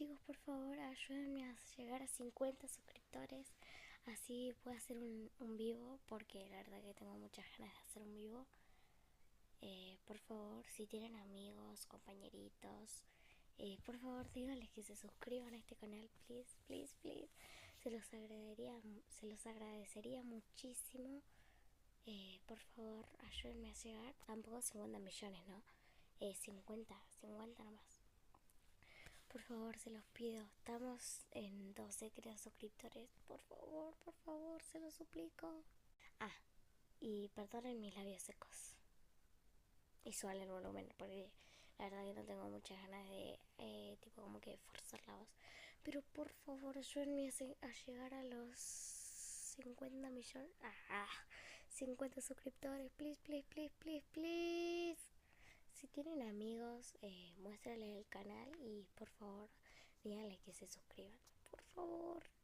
chicos, por favor, ayúdenme a llegar a 50 suscriptores. Así puedo hacer un vivo, porque la verdad que tengo muchas ganas de hacer un vivo. Por favor, si tienen amigos, compañeritos, por favor díganles que se suscriban a este canal, please, please, please. Se los agradecería muchísimo. Por favor, ayúdenme a llegar. Tampoco 50 millones, ¿no? 50 nomás. Por favor, se los pido. Estamos en 12 creo suscriptores. Por favor, se los suplico. Ah, y perdonen mis labios secos. Y suban el volumen, porque la verdad que no tengo muchas ganas de, tipo, como que forzar la voz. Pero por favor, ayúdenme a llegar a los 50 millones. 50 suscriptores. Please, please, please, please, please. Si tienen amigos, muéstrales el canal y por favor, díganles que se suscriban. Por favor.